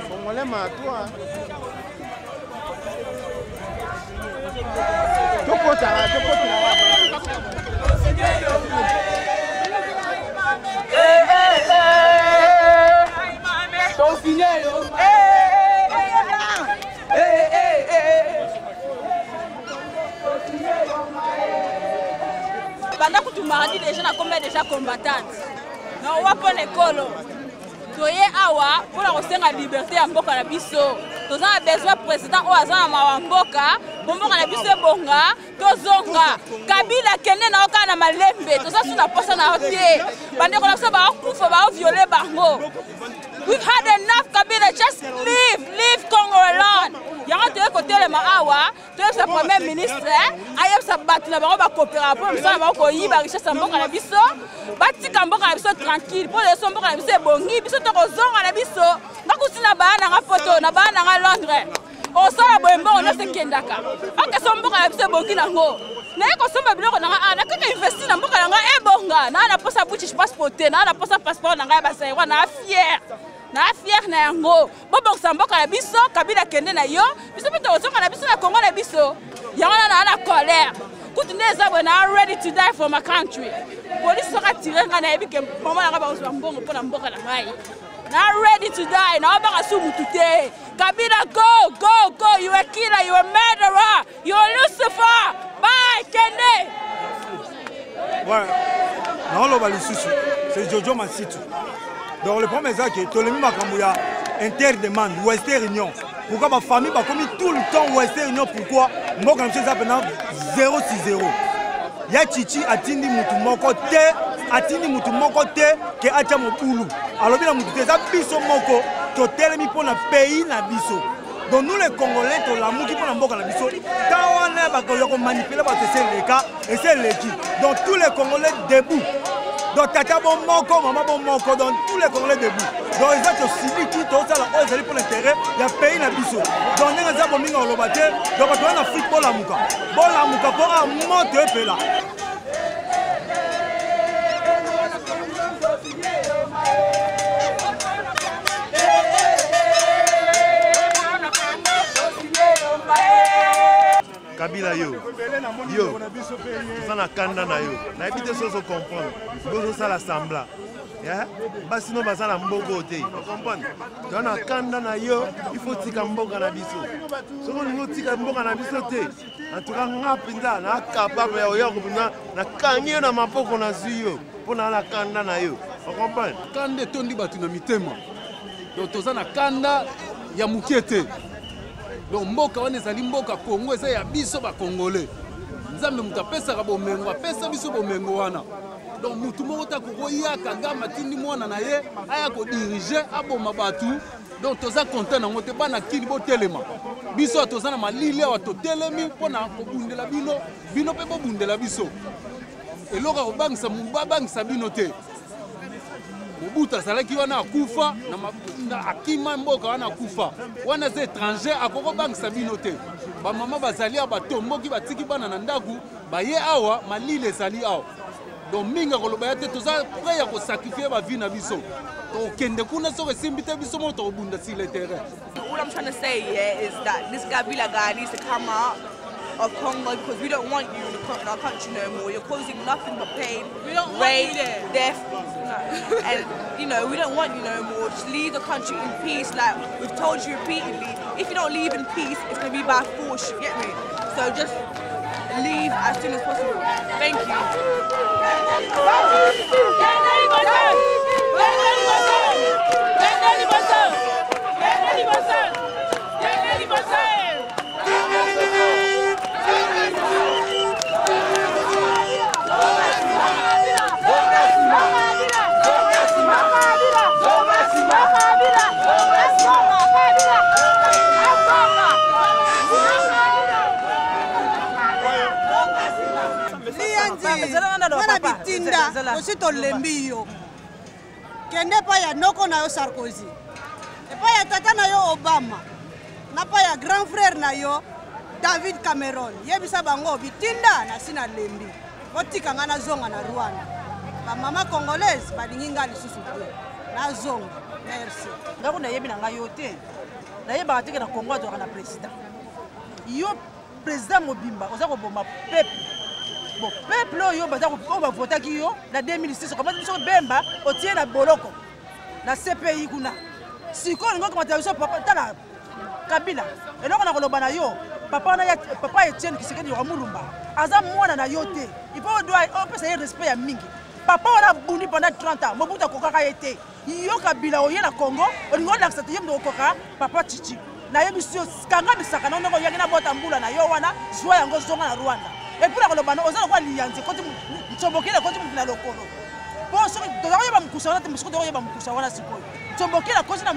Congolais toi. Pendant que tu m'as dit les gens combien déjà combattantes. Non, on va prendre l'école. Toye awa pour la liberté à mboka na biso. Nous avons besoin du président Ouazana Mawamboka, Bomboka na biso bonga, tozonga. Kabila kende na oka na malembe, toza suna posa na otie. Bande ko na biso ba kufa ba violer bango. We've had enough, Kabila, just leave Congo alone. Yanga te côté le maawa, to sa premier ministre, ayeb sa battu na bango ba coopérer pour ça ba ko yiba richesse mboka na biso. Batika mboka na biso tranquille, pour les mboka na biso bongi, biso to kozonga na biso. Bakusina ba na photo na ba na Londres. O sala boyembo on se kendaka. Aka so mboka na biso bongi nango. Na ko somba biloko na ana kaka investir na mboka na ebonga. Na na posa British passport, na na posa passeport na ba sa na fier. Na fier na yango bobo samboka na biso Kabila kende na yo biso pito ozonga na biso na Congo na biso yango na colère kutune zabo na ready to die for my country police soka tirenga na ebike mama na ba uzwa mbongo pona mboka na ngai na ready to die na ba kasumu tute Kabila go you a killer, you a murderer, you a Lucifer, bye kende ouais na lo ba lisusu c'est Jojo Masitu. Donc le premier c'est que Tolemi Makamouya interdemande Western Union. Pourquoi ma famille va commis tout le temps Western Union? Pourquoi moi quand je suis maintenant 060. Ya Chichi atindi mutu moko te, atindi mutu moko te ke acha mopulu. Alors bien mutu te za biso moko to telemi pour na pays na biso. Donc nous les Congolais to la muki pour na mboka na biso. Tawana ba ko manipuler ba c'est le cas et c'est l'équipe. Donc tous les Congolais debout. Donc tata bon moko, maman bon moko, donc tous les Congolais debout. Donc ils ont aussi qui tout ça là, ils pour l'intérêt, il y a pays na biso. Donc nous avons bon mingo lobate, donc on a Afrique pour la muka. Bon la muka pour un monte peu là. Kabila yo, ça na kanda na yo, na éviter ça comprendre, nous ça l'assemblée, ya, basi sinon basa na mbogo te, vous comprenez? Dans na kanda na yo, il faut tika mboga na biso, si on tika mboga na biso te, en tout cas ngapinda na capable ya yo kubina na kangi na mapoko na zuyo, pour na kanda na yo, vous comprenez? Kanda tondi batu na mitema, donc toza na kanda ya mukete. Donc mboka wana ezali mboka Congo eza ya biso ba Congolais. Nzambe mutu apesaka bomengo apesa biso bomengo wana. Donc mutu moko ta kokoya Kagame atindi mwana na ye aya ko diriger aboma batu. Donc toza content nango te bana kili botelema. Biso toza na malili awa totelemi pona kobundela bino pe bobundela biso. Eloko kobangisa mubabangisa bino te. Mobutu azalaki wana akufa na akima mboka wana akufa wana za étranger akoko bangisa bino te bamama bazali awa batomboki batiki bana na ndaku baye awa malile ezali awa donc mingi akoloba ya te toza prêt ya kosakrifie bavi na biso tokende kuna soko esimbi te biso mo tokobunda sur le terrain. All I'm trying to say is that this Kabila guy needs to come out of Congo because we don't want you in our country no more. You're causing nothing but pain, rape, death, and you know we don't want you no more. Just leave the country in peace. Like we've told you repeatedly, if you don't leave in peace, it's gonna be by force. You get me? So just leave as soon as possible. Thank you. Wana bitinda aussi tolembi yo kende pa ya noko na yo Sarkozy e pa ya tata na yo Obama na pa ya grand frère na yo David Cameron yebisa bango bitinda na sina lembi otika ngana zonga na Rwanda bamama congolaise balingi nga lisusu te nazonga. Merci. Ngako nayebi na ngai yo te. Nayebaka teke na Congo azwaka na président. Yo président mobimba oza koboma peuple. Bon, peuple oyo baza bavotaki yo na 2006 komati biso bemba otie na boloko na CPI kuna. Sikoyo ngo komata biso papa tala Kabila. Eloko na koloba na yo papa Etienne Tshisekedi wa Mulumba. Aza mwana na yo te. Il faut doit opesa respect ya mingi. Papa wana bundi pendant 30 ans. Mobutu kokaka été. Yo Kabila oye na Congo, olingo na accepter yem koka papa Chichi. Na yebiso kanga bisaka na ndoko yaki na bota mbula na yo wana zwa yango zonga na Rwanda. Et pour la kolobana oza kwa lianze koti mtsombokela koti mvina lokolo. Bon so doza yeba mkusana te msiko doza yeba mkusana wana sikoyo. Mtsombokela koti na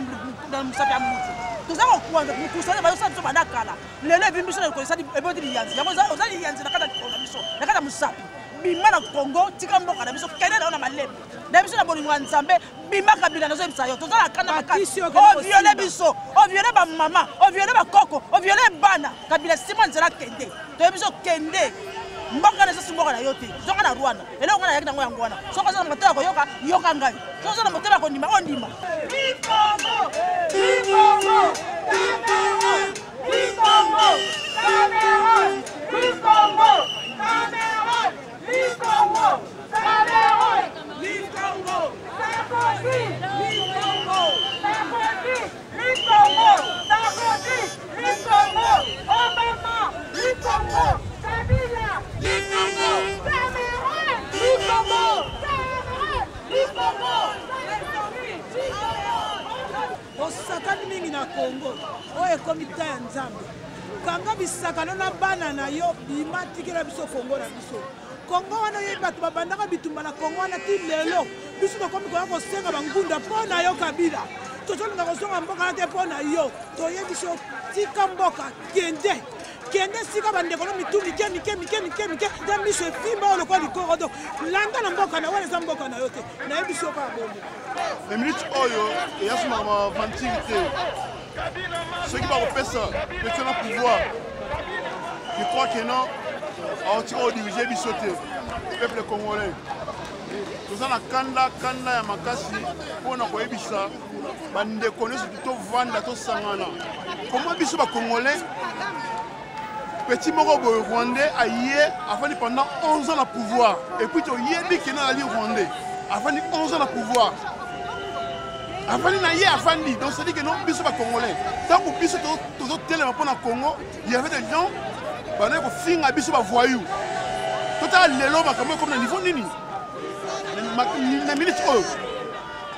msapi ya mutu. Toza kuanza mkusana ba yosa tsoba nakala. Lele bimbiso na kolisa ebodi lianze. Yango oza lianze na kata biso. Na kata musapi. Bima na Congo tika mboka na biso kende na malebe. Na biso na bolingo nzambe bima Kabila nazo bisa yo. Toza kana makati. O viole biso, o viole ba mama, o viole ba koko, o viole bana. Kabila sima nzela kende. To biso kende. Mboka na sisi mboka na yote. Zonga na Rwanda. Eloko na yakina ngo yangwana. Soka za motela ko yoka ngai. Soka za motela ko ndima ondima. Likongo! Likongo! Likongo! Likongo! Cameroun! Likongo! Cameroun! Likongo! Cameroun! Likongo! Sarkozy! Likongo! Sarkozy! Likongo! Sarkozy! Likongo! Obama! Likongo! Kabila! Likongo! Cameroun! Likongo! Cameroun! Likongo! osakani mingi na Congo oyo ekomi ta ya nzambe kanga bisakano na bana na yo bima tikela biso Congo na biso Congo wana oyo bato babandaka bitumba na Congo wana ti lelo biso tokomi koya kosenga bangunda mpo na yo Kabila tozolinga kozonga mboka na te mpo na yo toyebi biso tika mboka kende sika bandeko no mitu mike da miso efimba oyo lokola likoro donc landa na mboka na wana eza mboka na yo te nayebi biso kaka bomo eminute oyo eyasima mavantiri te soki bakopesa peti na pouvoir je crois que non aoti odirige biso te peuple congolais toza na kanda ya makasi mpona koyebisa bandeko nyonso tovanda tosangana koma biso bacongolais petit moko boye rwandais aye afandi pendant 11 ans na pouvoir et puis toyebi kena ali rwandais afandi 11 ans na pouvoir afandi na ye afandi donc c'est-à-dire que non biso bacongolais ntango biso tozotelema mpo na Congo il y avait des gens banaye kofinga biso bavoyou totala lelo makambo ekomi na niveau nini na minute oyo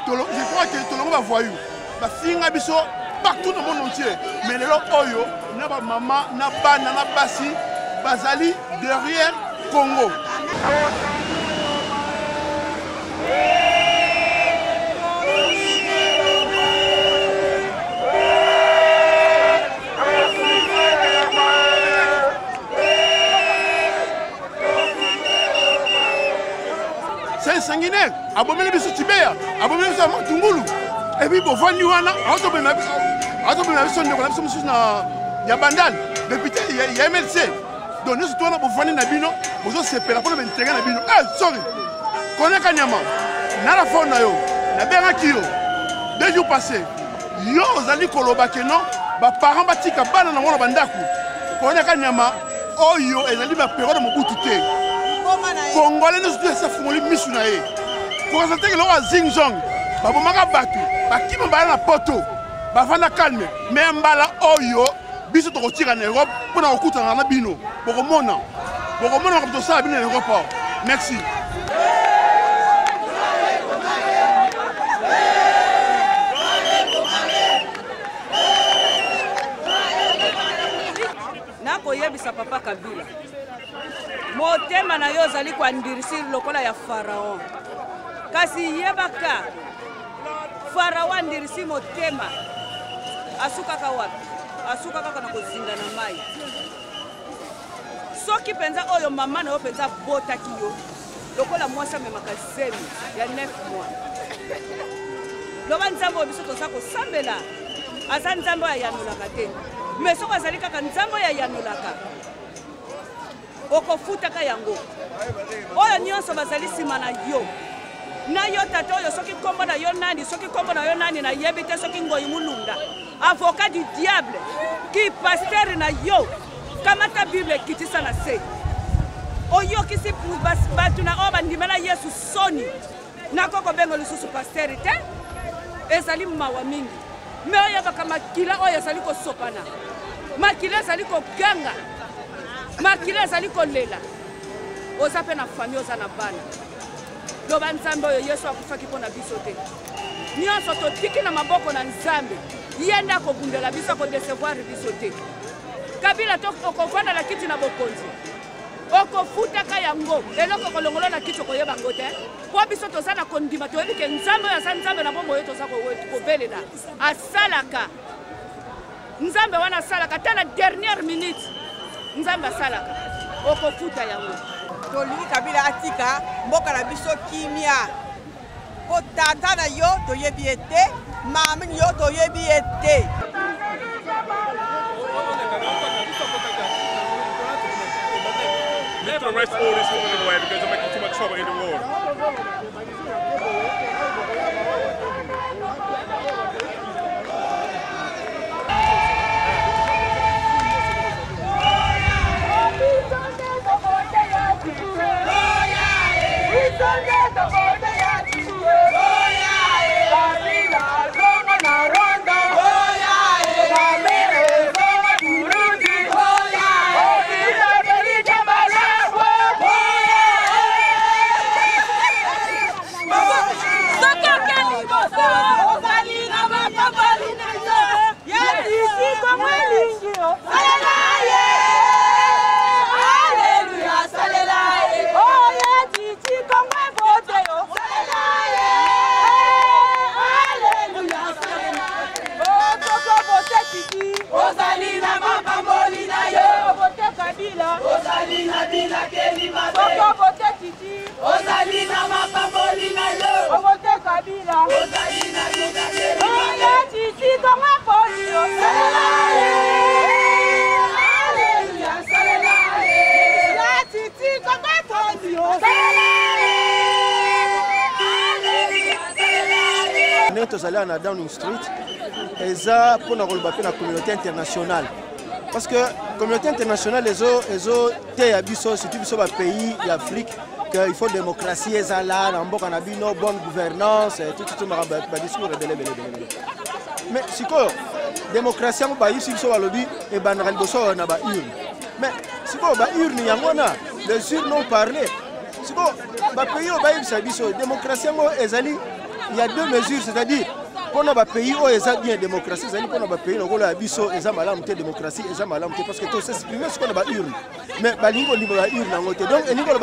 je crois que tolongo bavoyou bafinga biso partout dans le monde entier mais lelo oyo na ba mama na bana na basi bazali derrière Congo. C'est sanguinaire. Abomele biso Tibeya, abomele biso Matungulu. Et puis bovani wana, azobena biso ndeko na biso mususu na ya bandal. Député ya MLC. Donc nous sommes na bovani na bino, bozo sepela pour m'intégrer na bino. Sorry. Koneka nyama. Na la faune na yo. Na benga kiyo. 2 jours passés. Yo ozali koloba ke non, ba parents batika bana na mona bandaku. Koneka nyama oyo ezali ba période mobutu te. Congolais nous sommes sa fumoli misu na ye. Pour présenter que l'on Zingzong, babomaka batu, bakima bala na poto, bavanda calme, mais mbala oyo, biso to retire en Europe pour na okuta na bino. Bokomona comme to ça bino en Europe. Merci. Nako yebisa papa Kabila. Motema na yo zali kwa ndirisiri lokola ya Pharaon. Kasi yebaka Pharaon ndirisi motema. Asuka ka wapi? Asuka kaka na kozinga na mai. Soki penza oyo mama na yo penza bota kiyo. Lokola mwasa memaka zemi ya 9 mois. Loba nzambo biso toza ko sambela. Asa nzambo ya yanolaka te. Mais soko azali kaka nzambo ya yanolaka. Oko futaka yango. Oyo nyonso bazali sima na yo. na yo tata oyo soki kombo na yo nani soki kombo na yo nani na yebi te soki ngoyi mulunda avocat du diable ki pasteur na yo kamata bible kitisa na se oyokisi bato na oyo bandimela yesu soni nakoko bengo lisusu pasteur te ezali mawa mingi me oyebaka makila oyo ezali kosopana makila ezali koganga makila ezali kolela oza mpe na famille oza na bana loba nzambe oyo yesu akufaki mpo na biso te nyonso totiki na maboko na nzambe ye nde akobundela biso akodesevoir biso te kabila to okovanda na kiti na bokonzi okofutaka yango eloko kolongola na kiti okoyeba ngo te mpo biso toza na kondima toyebi ke nzambe oyo aza nzambe na bomoi oyo toza kobelela asalaka nzambe wana asalaka ta na dernière minute nzambe asalaka okofuta yango tolingi kabila atika mboka na biso kimia po tata na yo toyebi ye te mama na yo toyebi ye te We need to arrest all these women away because they're making too much trouble in the world. Nous allons à Downing Street et ça pour nous rebattre la communauté internationale. Parce que la communauté internationale, les autres surtout sur les pays d'Afrique, qu'il faut démocratie, bonne gouvernance, tout discours. Mais si la démocratie, mais si les urnes n'ont parlé. Si la démocratie, il y a deux mesures, c'est-à-dire pour nos pays où ils ont bien démocratie, c'est-à-dire pour nos pays où ils ont mal démocratie, ils ont mal parce que tout s'exprimer ce qu'on a urne. Mais balingo niveau la urne donc et niveau le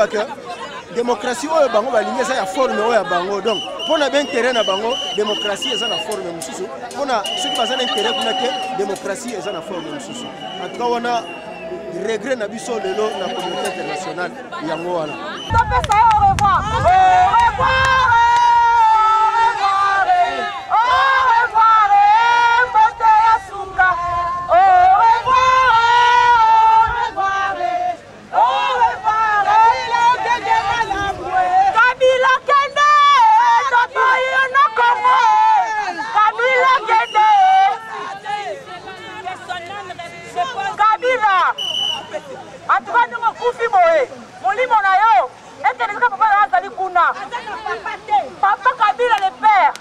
démocratie où bango balingo ça ya forme où ya bango donc pour na bien terrain na bango démocratie ça na forme mususu pour na ceux qui bazana intérêt pour que démocratie ça na forme mususu en tout cas on a regret na biso lelo na communauté internationale yango wana. Au revoir. Au revoir. Papa Kabila le père,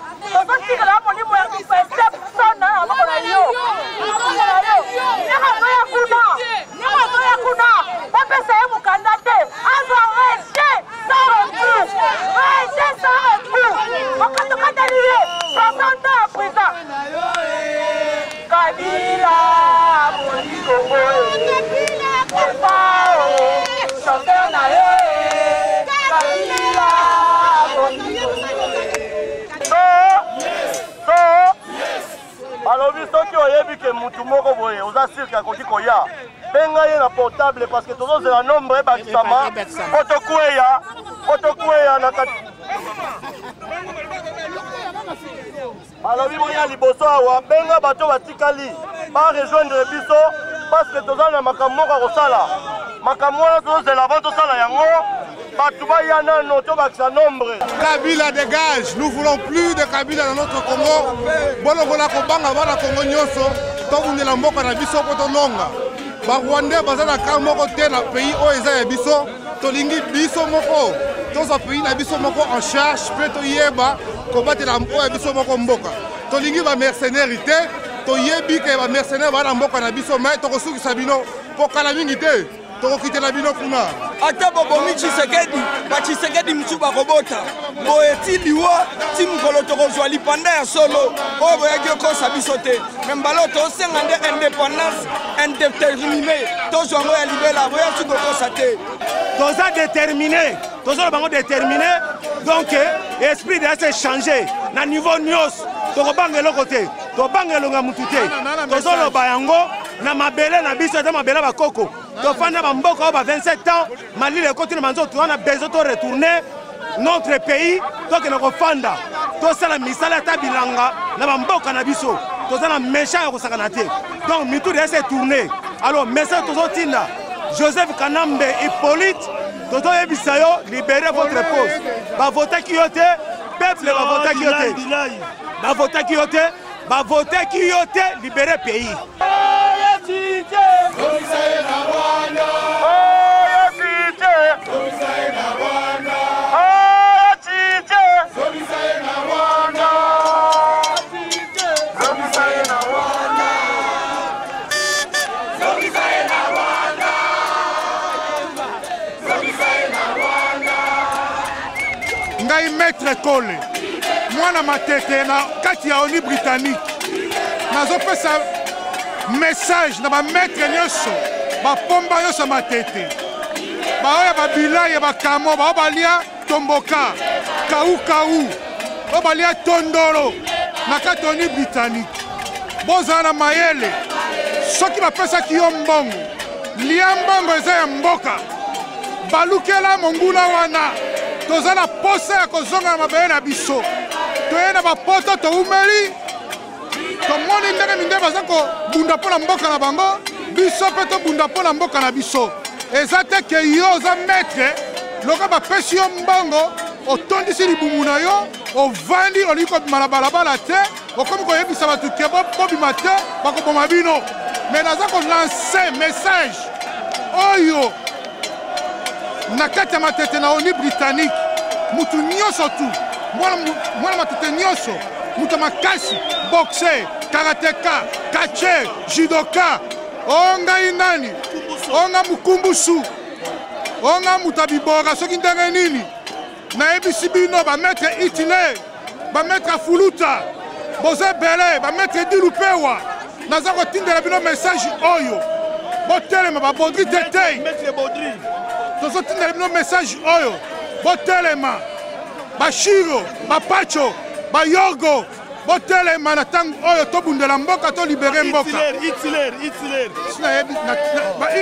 mutu moko boye oza cirque akoki koya benga ye na portable parce que tozozela nombre ebakisama otokweya na kati alobi boya liboso awa benga bato batikali barejoindre biso parce que toza na makambo moko akosala makambo wana tozozela avant tosala yango Batouba Yanano, Tobaksa nombre. Kabila dégage. Nous voulons plus de Kabila dans notre Congo. Bono Bola Kobanga, Vala Congo Nyoso, Tobunde Lamboka na biso Kotononga. Ba Rwanda bazana kamoko te na pays oeza ya biso, tolingi biso moko. Toza pays na biso moko en charge, pe toyeba combattre la mpo ya biso moko mboka. Tolingi ba mercenaires te, toyebi ke ba mercenaires bana mboka na biso, mais tokosukisa bino po kala mingi te. Tokokitela bino kuna. Ata bobomi Tshisekedi, ba Tshisekedi mtu bakobota. Boeti liwa ti mukolo tokozwa lipanda ya solo. Oyo boyaki okosa biso te. Membalo tosenga nde indépendance indéterminée. Tozwa ngo ya libela boyaki kokosa te. Toza déterminé. Toza bango déterminé. Donc esprit de se changer na niveau nyos. Tokobangelo côté. Tobangelo nga mutu te. Toza lo bayango na mabele na biso te mabele bakoko. Tofana bamboka ba 27 ans, Mali le côté manzo on a besoin de retourner notre pays, donc na kofanda. To sala misala ta bilanga na bamboka na biso. To sala méchant ko sakana te. Donc mitu de se tourner. Alors message to tinda. Joseph Kanambe Hippolyte, toto ebisayo libérez votre poste. Ba voter ki yote, peuple ba voter ki yote. Ba voter ki yote, ba voter ki yote, libérer pays. Ngai maître Kole, moi na matete na kati ya ONU britannique. Nazo pesa message na ba maître nyoso, ba pomba nyoso matete. Ba oya ba bilaya ba kamo, ba balia tomboka, kau, ba balia tondoro na kati ONU britannique. Boza na mayele, soki ba pesa ki yo mbongo, lia mbongo eza ya mboka. Balukela monguna wana. Toza na posa ya kozonga na mabele na biso. Toye na bapoto toumeli. Tomoni ndenge minde baza kobunda mpo na mboka na bango. Biso mpe tobunda mpo na mboka na biso. Eza te ke yo oza maître. Loka bapesi yo mbongo. Otondisi libumu na yo. Ovandi olingi kobima na balabala te. Okomi koyebisa bato ke bobima te. Bakoboma bino. Mais naza kolanse message. Oyo. Na kati ya matete na ONU britannique mutu nyonso tu mwana matete nyonso mutu makasi boxe karateka kache judoka onga inani onga mukumbusu onga mutabibora soki ndenge nini nayebisi bino bametre Hitler bametre Fuluta boze bele bametre Dilupewa naza kotindela bino message oyo botelema babodri tetei tozotindela bino message oyo botelema bashiro bapacho bayogo botelema na ntango oyo tobundela mboka tolibere mboka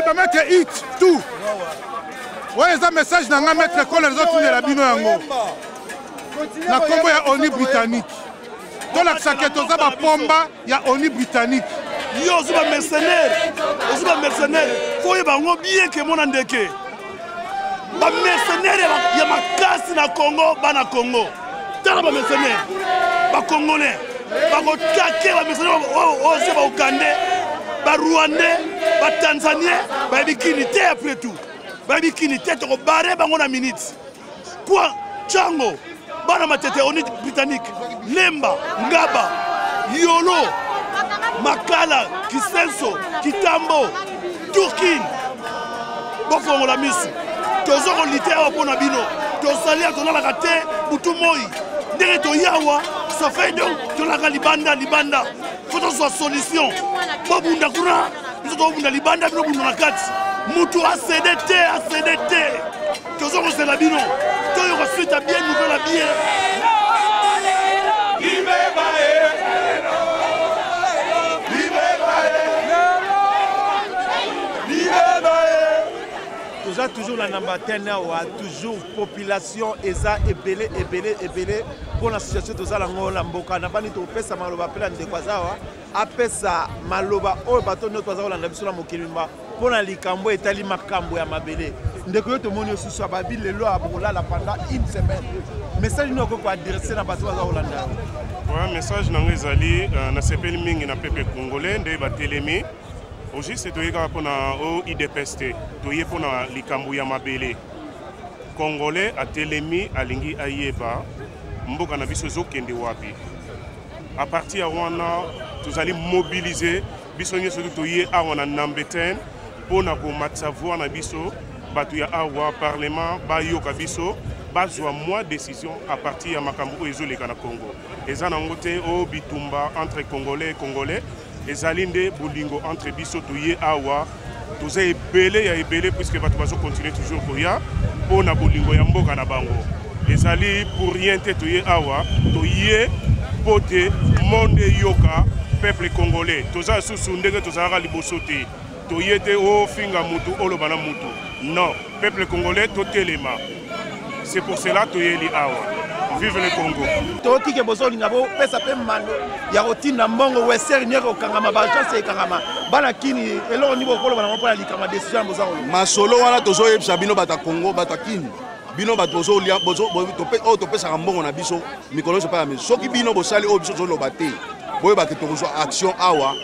bametre it tout oyo eza message na nga maître Kole ezotindela bino yango na nkombo ya ONU britannique tolakisa ke toza bapomba ya ONU britannique yo ozi bamercenaire fo oyeba yango bien ke mona ndeke bamercenaire ya makasi na Congo bana Congo tala bamercenaire bakongolais bakotake bamercenaire oyo baugandais barwandais batanzanien bayebikini te après tout bayebikini te tokobare bango na minute kwa chango bana matete ONU britannique lemba ngaba yolo makala kisenso kitambo turkin bofongola misu tozokolite awa mpo na bino tosali tonalaka te butu moi ndenge toyawa safai donc tolaka libanda fo tozwa solution bobunda kuna biso tobunda libanda bino bunda na kati mutu acede te tozokosela bino toyoka suite a bien nouvelle a bien Toza toujours la nambatene wa toujours population eza ebele pour la situation toza la ngola mboka na bani to pesa maloba pela ndekwazawa apesa maloba oyo bato no toza kolanda biso na mokili mba pour na likambo etali makambo ya mabele ndeko yo tomoni osusu ababi lelo abolala pendant une semaine message nous ko adresser na bato baza kolanda ouais message nango ezali na sepeli mingi na peuple congolais nde batelemi juste toyeka mpona o IDPS te toye mpona likambo ya mabele congolais atelemi alingi ayeba mboka na biso ezokende wapi à partir ya wana tozali mobiliser biso nyonso toye awa na Nambeten mpona komatisa voix na biso bato ya awa parlement bayoka biso bazwa mwa décision à partir ya makambo oyo ezoleka na Congo eza nango te o bitumba entre congolais et congolais ezali nde bolingo entre biso toye awa toza ebele ya ebele puisque bato bazocontinue toujours koya mpona bolingo ya mboka na bango ezali pour rien te toye awa toye mpo te monde yoka peuple congolais toza susu ndenge tozalaka liboso te toye te ofinga mutu oloba na mutu non peuple congolais totelema c'est pour cela toyeli awa vive le Congo totike bozolinga bo pesa pe mando ya kotinda mbongo weser nyeko okangama bachance ekangama bana kini eloko ni bokoloba na mpona likama décision boza masolo wana tozoyebisa bino bata Congo bata kini bino bato bozolia oyo topesaka mbongo na biso mikolo nyonso mpaka miso soki bino bosali oyo biso tozoloba te boyebake tokozwa action awa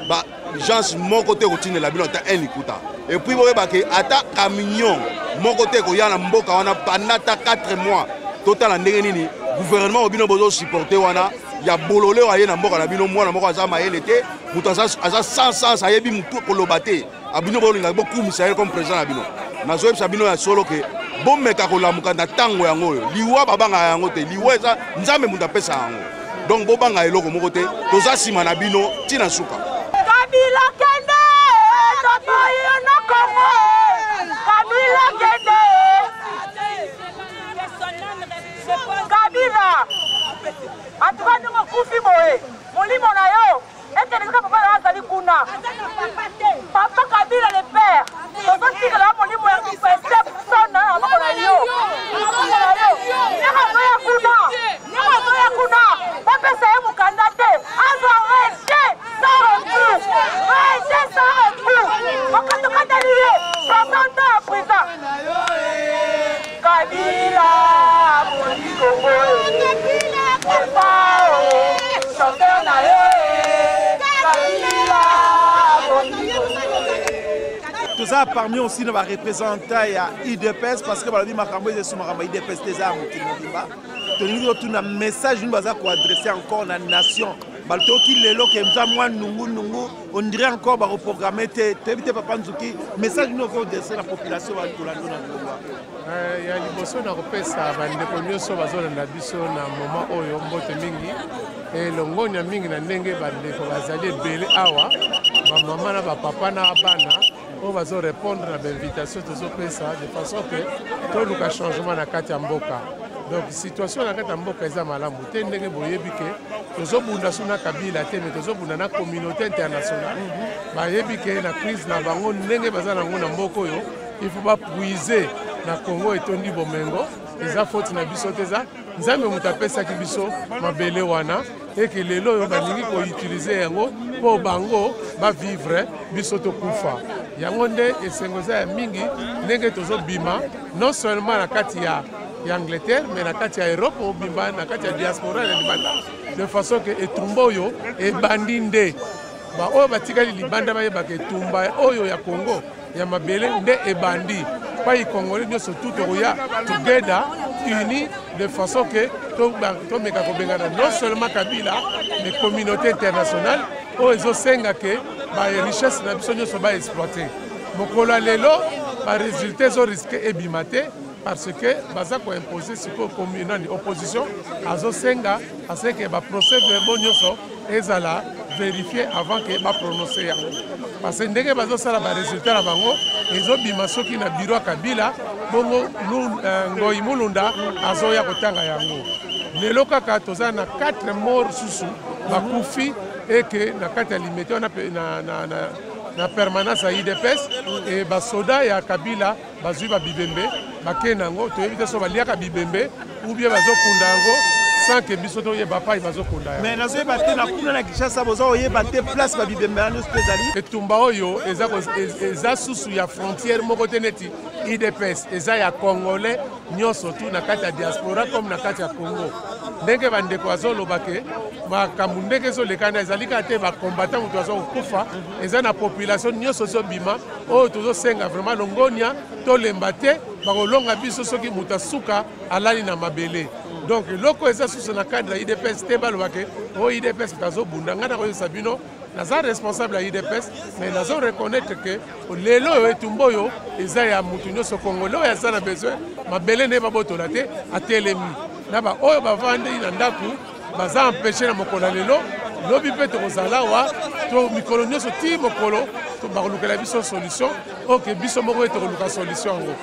bagence moko te kotinela bino ata un likuta epuis boyebake ata camion moko te koya na mboka wana pendant ata 4 mois totala ndenge nini gouvernement bino bozosupporte wana ya bolole oyo aye na mboka na bino mwana moko aza mayele te moto aza sans ayebi motu koloba te abino bolinga bokumisa ye comme président na bino nazoyebisa bino ya solo ke bomeka kolamuka na ntango yango oyo liwa babanga yango te liwa eza nzambe moto apesa yango donc bobanga eloko moko te toza nsima na bino ntina suka Kabila kende totoyo na Congo Kabila kende Kabila atuka ndongo kufi boye molimo na yo eteleka papa na azali kuna papa Kabila le père tozotikela molimo ya kupese sona na moko na yo nyaka kuna bapesa ye mokanda te azwa reje okatokataliye 60 ans à présent Kabila Monikongo chanteur na ye Kabila toza parmi aussi na barepresentant ya IDPS parce que balobi makambo ezesu makambo ya IDPS te eza ya mokili mobimba tolingi totuna message nini baza koadresse encore na nation balotoki lelo ke mza mwa nungu on dirait encore bakoprogramme te toyebi te papa nzuki message nini okoadresse na population bakolando na ngongwa ya liboso na kopesa bandeko nyonso bazolanda biso na moma oyo mbote mingi elongonya mingi na ndenge bandeko bazali ebele awa bamama na bapapa na bana oyo bazorépondre na bainvitation tozopesa de façon ke toluka changement na kati ya mboka donc situation na kati ya mboka eza malamu te ndenge boyebi ke tozobunda so na Kabila te me tozobunda na communauté internationale bayebi ke na crise na bango ndenge baza nango na mboka oyo il faut bapuise na Congo etondi bomengo eza faute na biso te eza nzambe moto apesaki biso mabele wana eke lelo oyo balingi koutilize yango mpo bango bavivre biso tokufa yango nde esengo eza ya mingi ndenge tozobima non seulement na kati ya Angleterre mais na kati ya Europe obimba na kati ya diaspora na libanda de façon que etumba oyo ebandi nde baoyo batikali libanda bayebaka etumba oyo ya Congo ya mabele nde ebandi pai congolais nyonso tout tokoya together unis de façon que tomeka kobengana non seulement Kabila mais communauté internationale oyo ezosenga ke richesse na biso nyonso baexploite mokolo ya lelo baresultat ezoriske ebima te parce que baza koimpose sikoyo nani opposition azosenga aseke baprocès verbaux nyonso ezala vérifier avant que baprononce yango parce que ndenge bazosala baresultat na bango ezobima soki na biro ya Kabila bongo Ngoyi Mulunda azoya kotanga yango lelo kaka toza na 4 morts susu bakufi eke na kati ya limete wana na permanence ya IDPS e basoda ya Kabila bazwi babibembe bakenda yango toyebi te so baliaka bibembe ou bien bazokunda yango sans que biso toyeba pa bazokonda yango. Mais nazoyeba te na kuna na Kinshasa boza oyeba te place babibemba nyonso mpe ezali. Etumba oyo eza susu ya frontière moko te neti IDPS eza ya congolais nyonso tu na kati ya diaspora comme na kati ya Congo. Ndenge bandeko bazoloba ke makambo ndenge ezolekana ezali kaka te bacombattant moto azokokufa eza na population nyonso ezobima oyo tozosenga vraiment longonia tolemba te bakolonga biso soki moto asuka alali na mabele. Donc eloko eza susu na cadre ya IDPS te baloba ke oyo IDPS tazobunda ngai nakoyebisa bino naza responsable ya IDPS mais nazo reconnaître ke lelo oyo etumba oyo eza ya motu nyonso congolais oyo aza na besoin mabele nde babotola te atelemi na baoyo bavandi na ndako baza empêché na mokolo lelo lobi mpe tokozala awa to mikolo nyonso ti mokolo bakolukela biso solution oke biso moko ete koluka solution yango.